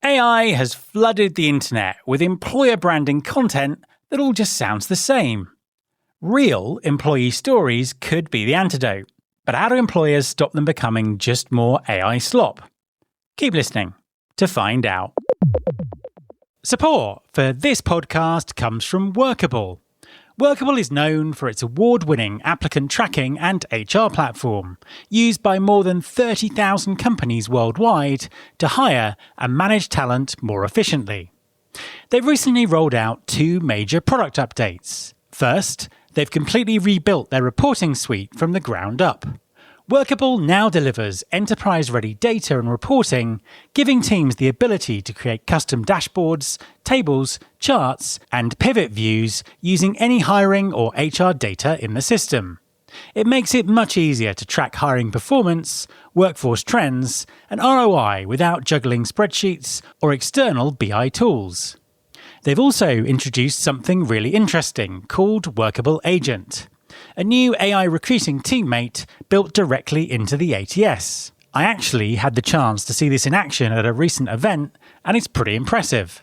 AI has flooded the internet with employer branding content that all just sounds the same. Real employee stories could be the antidote, but how do employers stop them becoming just more AI slop? Keep listening to find out. Support for this podcast comes from Workable. Workable is known for its award-winning applicant tracking and HR platform, used by more than 30,000 companies worldwide to hire and manage talent more efficiently. They've recently rolled out two major product updates. First, they've completely rebuilt their reporting suite from the ground up. Workable now delivers enterprise-ready data and reporting, giving teams the ability to create custom dashboards, tables, charts, and pivot views using any hiring or HR data in the system. It makes it much easier to track hiring performance, workforce trends, and ROI without juggling spreadsheets or external BI tools. They've also introduced something really interesting called Workable Agent, a new AI recruiting teammate built directly into the ATS. I actually had the chance to see this in action at a recent event, and it's pretty impressive.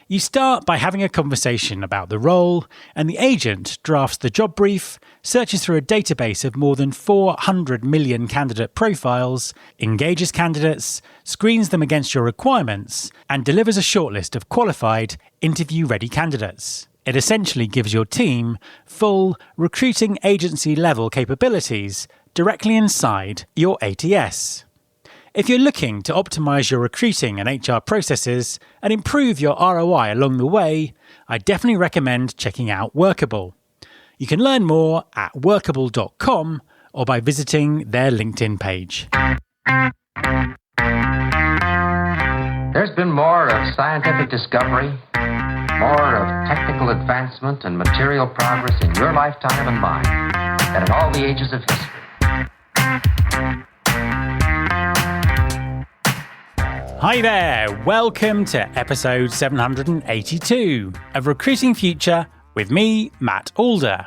You start by having a conversation about the role, and the agent drafts the job brief, searches through a database of more than 400 million candidate profiles, engages candidates, screens them against your requirements, and delivers a shortlist of qualified, interview-ready candidates. It essentially gives your team full recruiting agency-level capabilities directly inside your ATS. If you're looking to optimize your recruiting and HR processes and improve your ROI along the way, I definitely recommend checking out Workable. You can learn more at workable.com or by visiting their LinkedIn page. There's been more of scientific discovery, more of technical advancement and material progress in your lifetime and mine than in all the ages of history. Hi there, welcome to episode 782 of Recruiting Future with me, Matt Alder.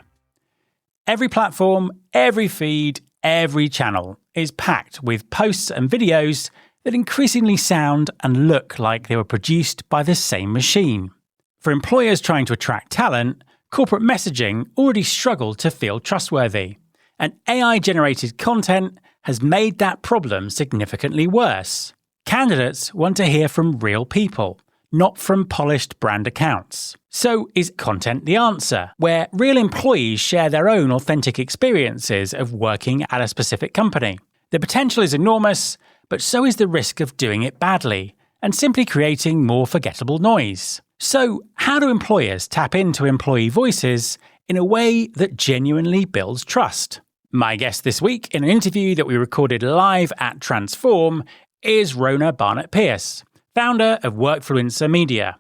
Every platform, every feed, every channel is packed with posts and videos that increasingly sound and look like they were produced by the same machine. For employers trying to attract talent, corporate messaging already struggled to feel trustworthy, and AI-generated content has made that problem significantly worse. Candidates want to hear from real people, not from polished brand accounts. So is content the answer, where real employees share their own authentic experiences of working at a specific company? The potential is enormous, but so is the risk of doing it badly and simply creating more forgettable noise. So, how do employers tap into employee voices in a way that genuinely builds trust? My guest this week, in an interview that we recorded live at Transform, is Rona Barnett-Pearce, founder of Workfluencer Media.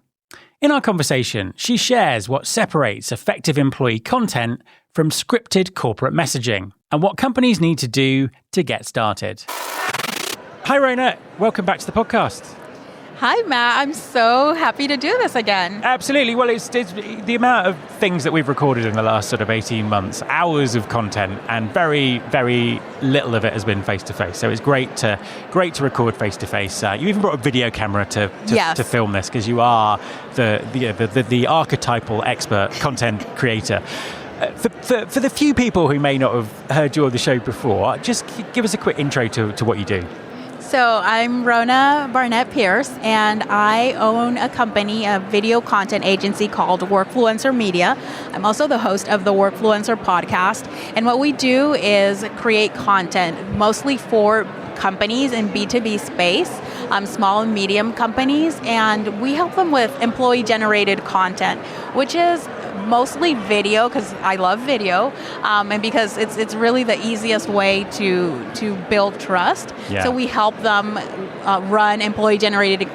In our conversation, she shares what separates effective employee content from scripted corporate messaging and what companies need to do to get started. Hi, Rona. Welcome back to the podcast. Hi, Matt. I'm so happy to do this again. Absolutely. Well, it's the amount of things that we've recorded in the last sort of 18 months, hours of content, and very, very little of it has been face-to-face. So it's great to record face-to-face. You even brought a video camera to film this because you are the archetypal expert content creator. For the few people who may not have heard you on the show before, just give us a quick intro to what you do. So I'm Rona Barnett-Pearce, and I own a company, a video content agency called Workfluencer Media. I'm also the host of the Workfluencer podcast, and what we do is create content mostly for companies in B2B space, small and medium companies, and we help them with employee-generated content, which is mostly video, because I love video, and because it's really the easiest way to build trust. Yeah. So we help them run employee-generated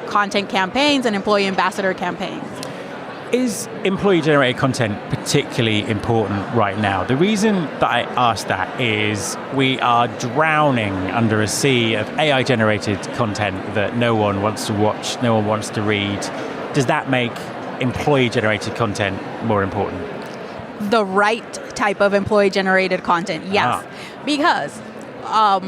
content campaigns and employee ambassador campaigns. Is employee-generated content particularly important right now? The reason that I ask that is we are drowning under a sea of AI-generated content that no one wants to watch, no one wants to read. Does that make employee-generated content more important? The right type of employee-generated content, yes. Because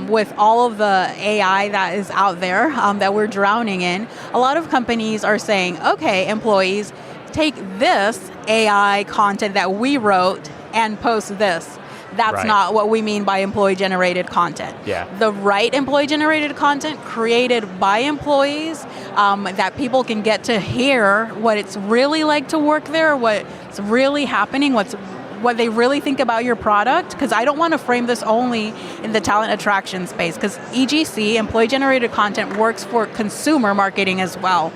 with all of the AI that is out there that we're drowning in, a lot of companies are saying, okay, employees, take this AI content that we wrote and post this. That's Right. not what we mean by employee-generated content. Yeah. The right employee-generated content created by employees that people can get to hear what it's really like to work there, what's really happening, what they really think about your product, because I don't want to frame this only in the talent attraction space, because EGC, employee-generated content, works for consumer marketing as well.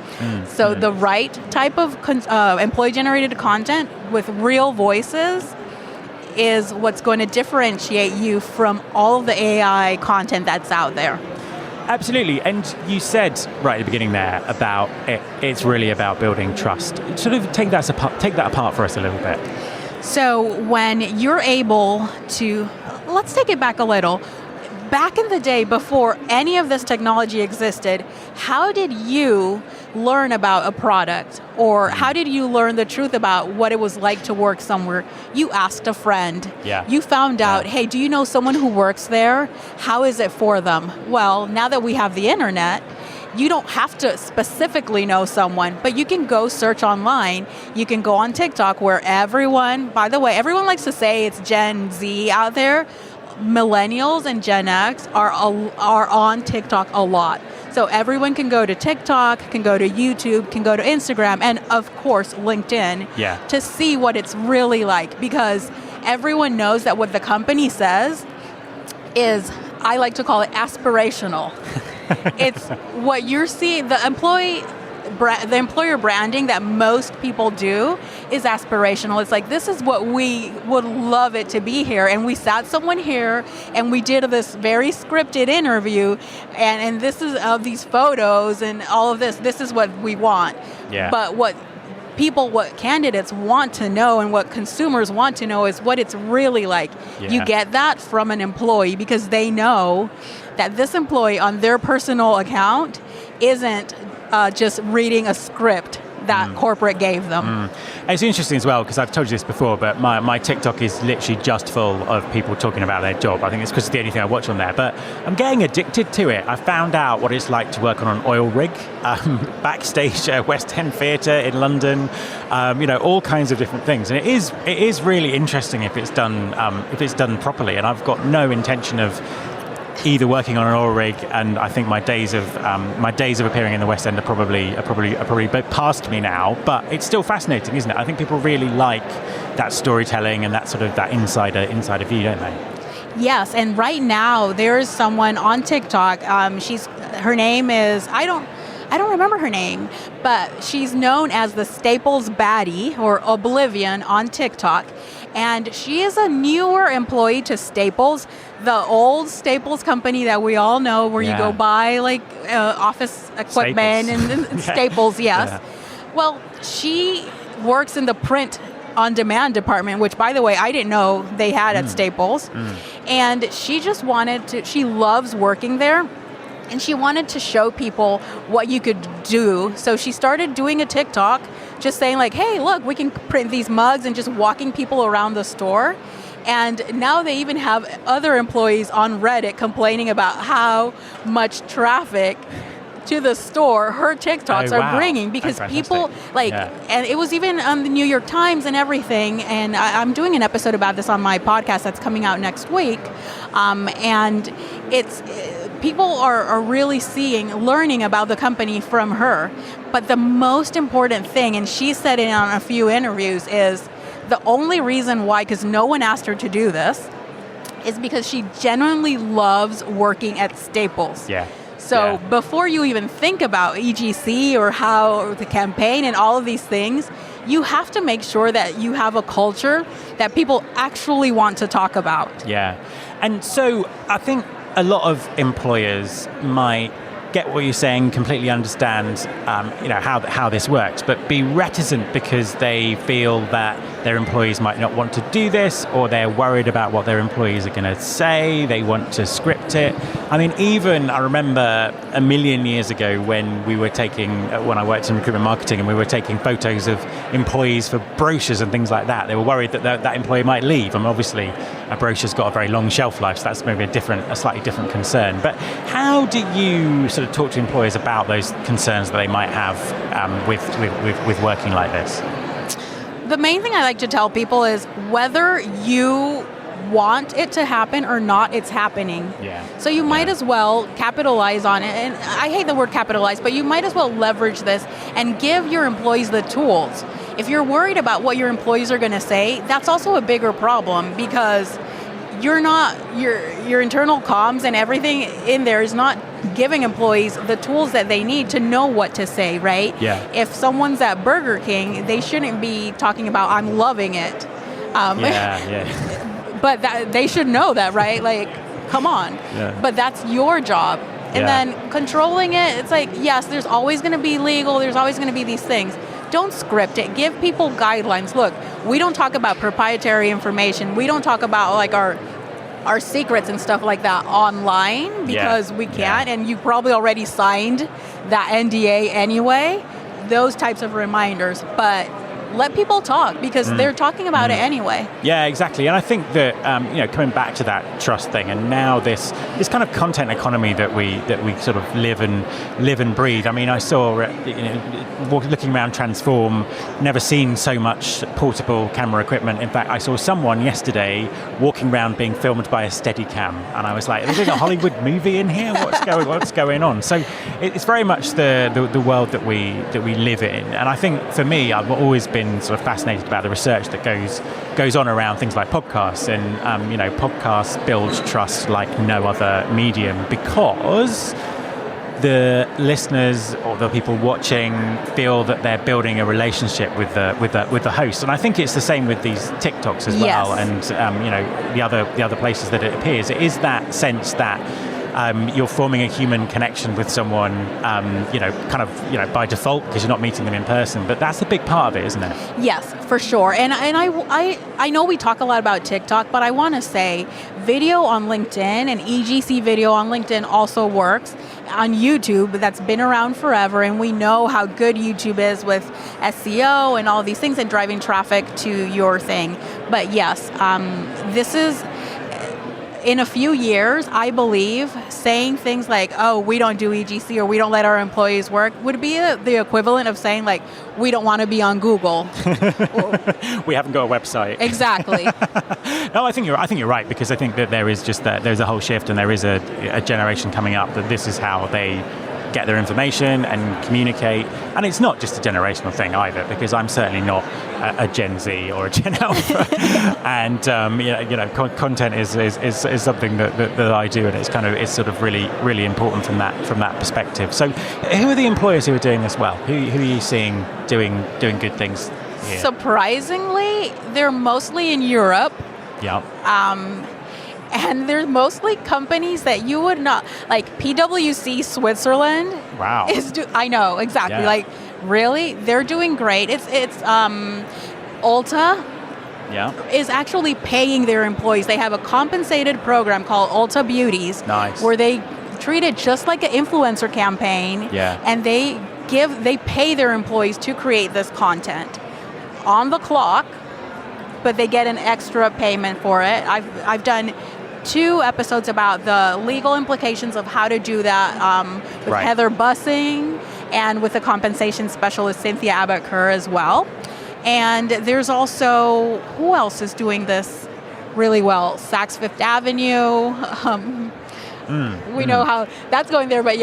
So the right type of employee-generated content with real voices is what's going to differentiate you from all of the AI content that's out there. Absolutely. And you said right at the beginning there about it's really about building trust. Sort of take that apart for us a little bit. So when you're able to, let's take it back a little. Back in the day, before any of this technology existed, how did you learn about a product? Or how did you learn the truth about what it was like to work somewhere? You asked a friend. Yeah. You found out, hey, do you know someone who works there? How is it for them? Well, now that we have the internet, you don't have to specifically know someone, but you can go search online. You can go on TikTok where everyone, by the way, everyone likes to say it's Gen Z out there. Millennials and Gen X are on TikTok a lot. So everyone can go to TikTok, can go to YouTube, can go to Instagram, and of course LinkedIn to see what it's really like, because everyone knows that what the company says is, I like to call it aspirational. It's what you're seeing, the employer branding that most people do is aspirational. It's like, this is what we would love it to be here, and we sat someone here and we did this very scripted interview, and this is of these photos and all of this is what we want. But what candidates want to know and what consumers want to know is what it's really like. You get that from an employee, because they know that this employee on their personal account isn't just reading a script that corporate gave them. It's interesting as well, because I've told you this before, but my TikTok is literally just full of people talking about their job. I think it's because it's the only thing I watch on there, but I'm getting addicted to it. I found out what it's like to work on an oil rig, backstage at West End Theatre in London, all kinds of different things. And it is really interesting if it's done properly. And I've got no intention of either working on an oil rig, and I think my days of appearing in the West End are probably past me now. But it's still fascinating, isn't it? I think people really like that storytelling and that sort of that insider view, don't they? Yes, and right now there is someone on TikTok. Her name is I don't remember her name, but she's known as the Staples Baddie or Oblivion on TikTok. And she is a newer employee to Staples, the old Staples company that we all know, where you go buy like office equipment and Staples, yes. Yeah. Well, she works in the print on demand department, which, by the way, I didn't know they had at Staples. And she just she loves working there. And she wanted to show people what you could do. So she started doing a TikTok just saying like, hey, look, we can print these mugs, and just walking people around the store. And now they even have other employees on Reddit complaining about how much traffic to the store her TikToks are bringing, because people and it was even on the New York Times and everything. And I'm doing an episode about this on my podcast that's coming out next week. And it's people are really learning about the company from her. But the most important thing, and she said it on a few interviews, is the only reason why, because no one asked her to do this, is because she genuinely loves working at Staples. So before you even think about EGC or how the campaign and all of these things, you have to make sure that you have a culture that people actually want to talk about. And so I think a lot of employers might get what you're saying, completely understand how this works, but be reticent because they feel that their employees might not want to do this, or they're worried about what their employees are going to say. They want to script it. I mean, even I remember a million years ago when I worked in recruitment marketing, and we were taking photos of employees for brochures and things like that. They were worried that that employee might leave. I mean, obviously, a brochure's got a very long shelf life, so that's maybe a slightly different concern. But how do you sort of talk to employers about those concerns that they might have with working like this? The main thing I like to tell people is whether you want it to happen or not, it's happening. Yeah. So you might as well capitalize on it. And I hate the word capitalize, but you might as well leverage this and give your employees the tools. If you're worried about what your employees are going to say, that's also a bigger problem, because your internal comms and everything in there is not giving employees the tools that they need to know what to say, right? Yeah. If someone's at Burger King, they shouldn't be talking about, I'm loving it. But they should know that, right? Like, come on. Yeah. But that's your job. And then controlling it, it's like, yes, there's always going to be legal, there's always going to be these things. Don't script it. Give people guidelines. Look, we don't talk about proprietary information. We don't talk about like our secrets and stuff like that online, because we can't, and you probably already signed that NDA anyway. Those types of reminders, but let people talk, because they're talking about it anyway. Yeah, exactly. And I think that coming back to that trust thing, and now this kind of content economy that we sort of live and breathe. I mean, I saw looking around Transform, never seen so much portable camera equipment. In fact, I saw someone yesterday walking around being filmed by a Steadicam, and I was like, "Is there a Hollywood movie in here? What's going on?" So it's very much the world that we live in. And I think for me, I've always been sort of fascinated about the research that goes on around things like podcasts, and podcasts build trust like no other medium, because the listeners or the people watching feel that they're building a relationship with the host. And I think it's the same with these TikToks as well, and the other places that it appears. It is that sense that you're forming a human connection with someone, by default, because you're not meeting them in person. But that's a big part of it, isn't it? Yes, for sure. And I know we talk a lot about TikTok, but I want to say video on LinkedIn and EGC video on LinkedIn also works. On YouTube, that's been around forever, and we know how good YouTube is with SEO and all these things and driving traffic to your thing. But yes, this is, in a few years, I believe, saying things like, oh, we don't do EGC or we don't let our employees work would be the equivalent of saying, like, we don't want to be on Google. We haven't got a website. Exactly. No, I think you're right, because I think that there's a whole shift, and there is a generation coming up that this is how they get their information and communicate. And it's not just a generational thing either, because I'm certainly not a Gen Z or a Gen Alpha. And content is something that I do, and it's sort of really, really important from that perspective. So who are the employers who are doing this well? Who are you seeing doing good things here? Surprisingly, they're mostly in Europe. Yeah. And they're mostly companies that you would not, like PwC Switzerland. Wow. I know, exactly. Yeah. Like, really? They're doing great. It's Ulta is actually paying their employees. They have a compensated program called Ulta Beauties. Nice. Where they treat it just like an influencer campaign. Yeah. And they pay their employees to create this content on the clock, but they get an extra payment for it. I've done 2 episodes about the legal implications of how to do that with Heather Bussing and with the compensation specialist Cynthia Abbott-Kerr as well. And there's also, who else is doing this really well? Saks Fifth Avenue. We know how that's going there, but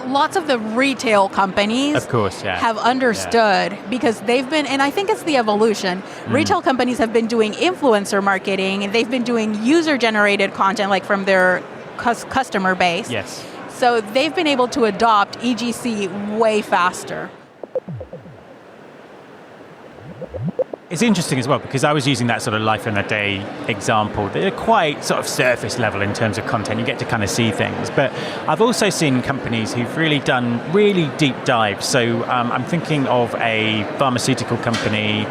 lots of the retail companies, of course, have understood because they've been, and I think it's the evolution. Retail companies have been doing influencer marketing, and they've been doing user-generated content, like from their customer base. Yes. So they've been able to adopt EGC way faster. it's interesting as well because I was using that sort of life in a day example. They're quite sort of surface level in terms of content. You get to kind of see things. But I've also seen companies who've really done really deep dives. So I'm thinking of a pharmaceutical company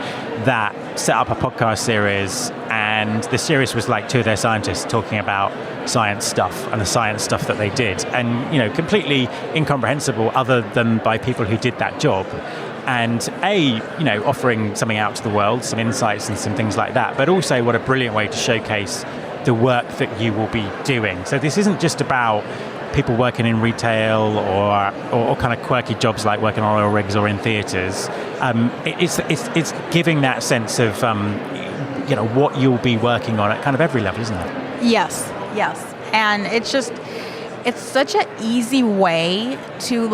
that set up a podcast series, and the series was like two of their scientists talking about science stuff and the science stuff that they did, and completely incomprehensible other than by people who did that job. And offering something out to the world, some insights and some things like that, but also what a brilliant way to showcase the work that you will be doing. So this isn't just about people working in retail or kind of quirky jobs like working on oil rigs or in theatres. It's giving that sense of what you'll be working on at kind of every level, isn't it? Yes, and it's such an easy way to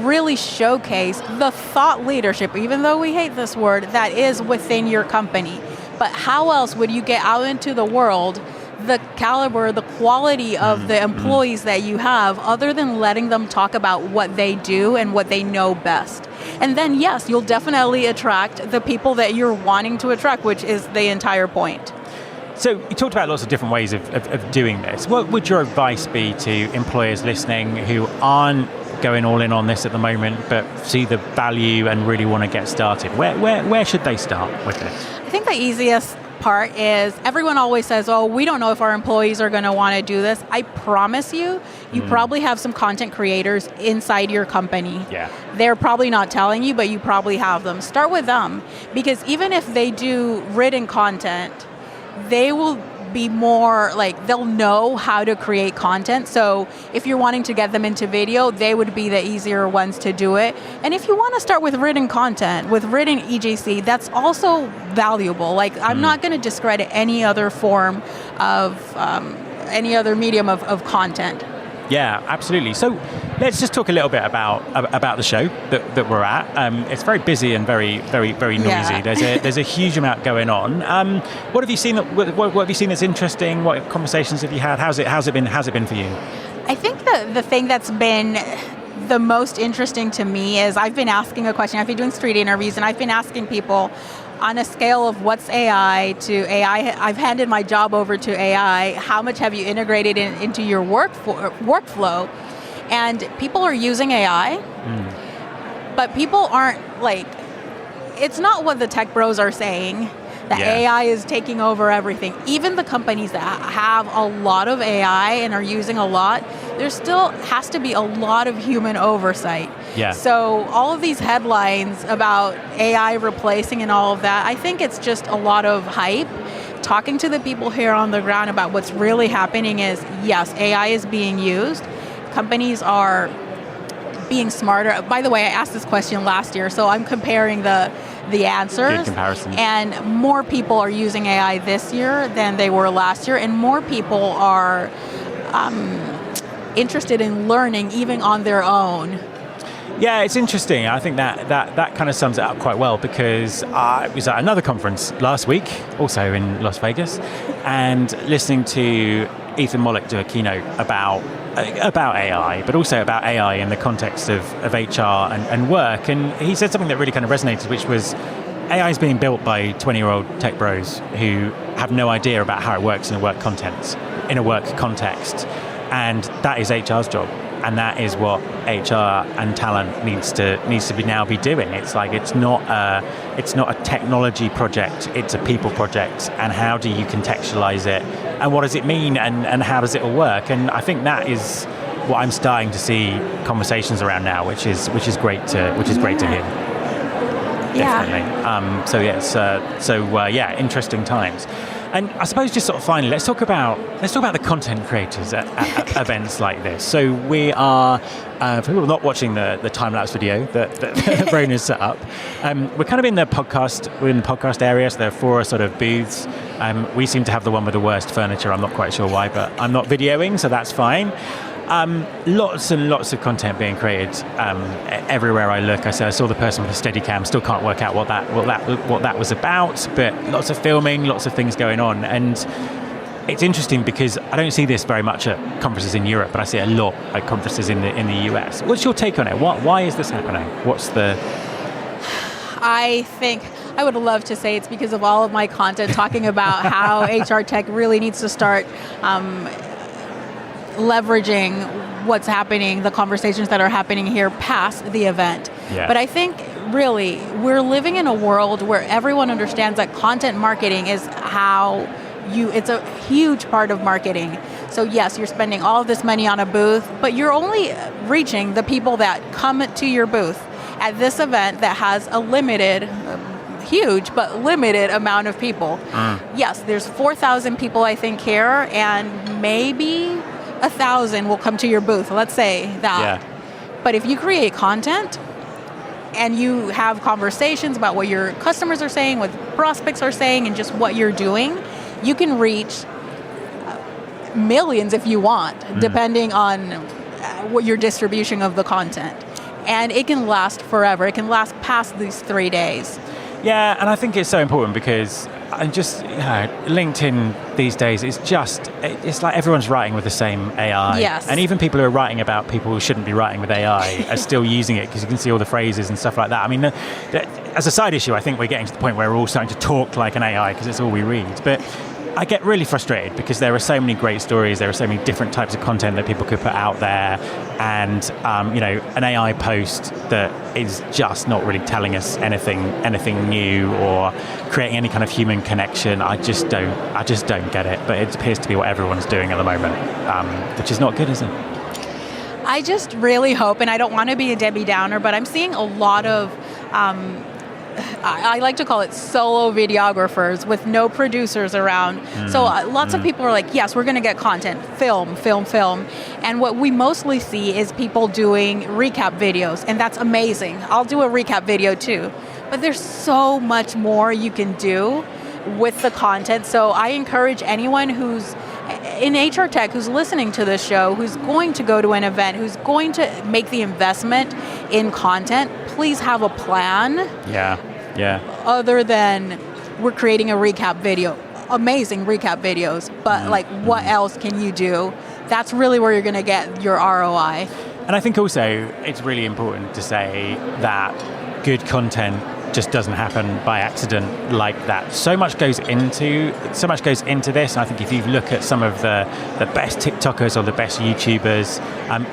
really showcase the thought leadership, even though we hate this word, that is within your company. But how else would you get out into the world the caliber, the quality of the employees that you have, other than letting them talk about what they do and what they know best? And then, yes, you'll definitely attract the people that you're wanting to attract, which is the entire point. So you talked about lots of different ways of doing this. What would your advice be to employers listening who aren't going all in on this at the moment, but see the value and really want to get started? Where should they start with this? I think the easiest part is everyone always says, oh, we don't know if our employees are going to want to do this. I promise you probably have some content creators inside your company. Yeah. They're probably not telling you, but you probably have them. Start with them, because even if they do written content, they will be more they'll know how to create content. So if you're wanting to get them into video, they would be the easier ones to do it. And if you want to start with written content, with written EJC, that's also valuable. I'm not going to discredit any other form of any other medium of content. Yeah, absolutely. So let's just talk a little bit about the show that we're at. It's very busy and very, very, very noisy. Yeah. There's a huge amount going on. What have you seen? What have you seen that's interesting? What conversations have you had? How's it been for you? I think the thing that's been the most interesting to me is I've been asking a question. I've been doing street interviews, and I've been asking people, on a scale of what's AI to AI, I've handed my job over to AI, how much have you integrated into your workflow? And people are using AI, but people aren't it's not what the tech bros are saying, that AI is taking over everything. Even the companies that have a lot of AI and are using a lot, there still has to be a lot of human oversight. Yeah. So all of these headlines about AI replacing and all of that, I think it's just a lot of hype. Talking to the people here on the ground about what's really happening is, yes, AI is being used. Companies are being smarter. By the way, I asked this question last year, so I'm comparing the answers. Good comparison. And more people are using AI this year than they were last year, and more people are interested in learning even on their own. Yeah, it's interesting. I think that kind of sums it up quite well, because I was at another conference last week, also in Las Vegas, and listening to Ethan Mollick do a keynote about AI, but also about AI in the context of HR and work. And he said something that really kind of resonated, which was AI is being built by 20-year-old tech bros who have no idea about how it works in a work context. And that is HR's job. And that is what HR and talent needs to be doing. It's not a technology project, it's a people project. And how do you contextualize it? And what does it mean? And how does it all work? And I think that is what I'm starting to see conversations around now, which is great to hear. Definitely. Interesting times. And I suppose just sort of finally, let's talk about the content creators at events like this. So we are, for people not watching the time-lapse video that Rona's set up, we're kind of in the podcast area, so there are 4 sort of booths. We seem to have the one with the worst furniture. I'm not quite sure why, but I'm not videoing, so that's fine. Lots and lots of content being created everywhere I look. I saw the person with the Steadicam. Still can't work out what that was about, but lots of filming, lots of things going on. And it's interesting because I don't see this very much at conferences in Europe, but I see it a lot at conferences in the US. What's your take on it? Why is this happening? I would love to say it's because of all of my content talking about how HR tech really needs to start leveraging what's happening, the conversations that are happening here past the event. Yeah. But I think really we're living in a world where everyone understands that content marketing is it's a huge part of marketing. So yes, you're spending all of this money on a booth, but you're only reaching the people that come to your booth at this event that has a limited, huge, but limited amount of people. Yes, there's 4,000 people I think here, and maybe 1,000 will come to your booth. Let's say that. Yeah. But if you create content and you have conversations about what your customers are saying, what prospects are saying, and just what you're doing, you can reach millions if you want, depending on what your distribution of the content. And it can last forever. It can last past these 3 days. Yeah, and I think it's so important because LinkedIn these days is it's like everyone's writing with the same AI. Yes. And even people who are writing about people who shouldn't be writing with AI are still using it because you can see all the phrases and stuff like that. I mean, as a side issue, I think we're getting to the point where we're all starting to talk like an AI because it's all we read. But I get really frustrated because there are so many great stories, there are so many different types of content that people could put out there, and an AI post that is just not really telling us anything new or creating any kind of human connection. I just don't get it. But it appears to be what everyone's doing at the moment, which is not good, is it? I just really hope, and I don't want to be a Debbie Downer, but I'm seeing a lot of I like to call it solo videographers with no producers around. So lots of people are like, yes, we're going to get content, film. And what we mostly see is people doing recap videos, and that's amazing. I'll do a recap video too. But there's so much more you can do with the content. So I encourage anyone who's in HR tech, who's listening to this show, who's going to go to an event, who's going to make the investment in content, please have a plan. Yeah. Other than we're creating a recap video, amazing recap videos, but like what else can you do? That's really where you're going to get your ROI. And I think also it's really important to say that good content just doesn't happen by accident like that. So much goes into this, and I think if you look at some of the best TikTokers or the best YouTubers,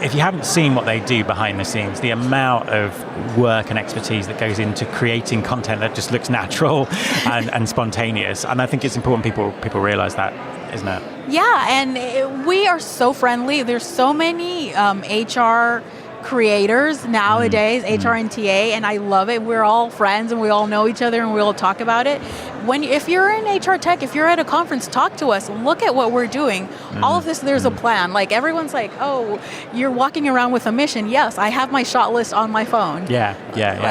if you haven't seen what they do behind the scenes, the amount of work and expertise that goes into creating content that just looks natural and spontaneous, and I think it's important people realize that, isn't it? Yeah, and we are so friendly. There's so many HR creators nowadays, HR and TA, and I love it. We're all friends and we all know each other and we all talk about it. If you're in HR tech, if you're at a conference, talk to us. Look at what we're doing. All of this, there's a plan. Like everyone's like, oh, you're walking around with a mission. Yes, I have my shot list on my phone. Yeah,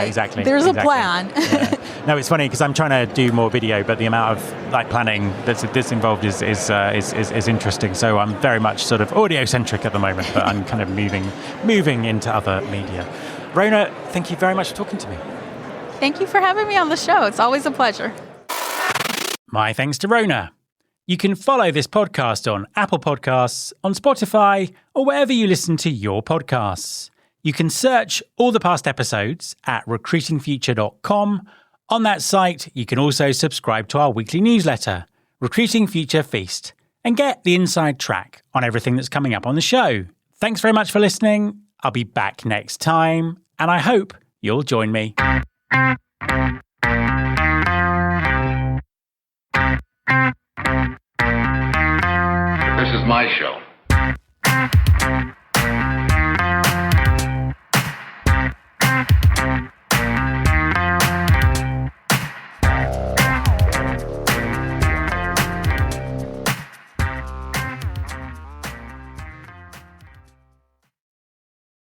exactly. There's a plan. Yeah. No, it's funny because I'm trying to do more video, but the amount of planning that's involved is interesting. So I'm very much sort of audio centric at the moment, but I'm kind of moving into other media. Rona, thank you very much for talking to me. Thank you for having me on the show. It's always a pleasure. My thanks to Rona. You can follow this podcast on Apple Podcasts, on Spotify, or wherever you listen to your podcasts. You can search all the past episodes at recruitingfuture.com. On that site, you can also subscribe to our weekly newsletter, Recruiting Future Feast, and get the inside track on everything that's coming up on the show. Thanks very much for listening. I'll be back next time, and I hope you'll join me. This is my show.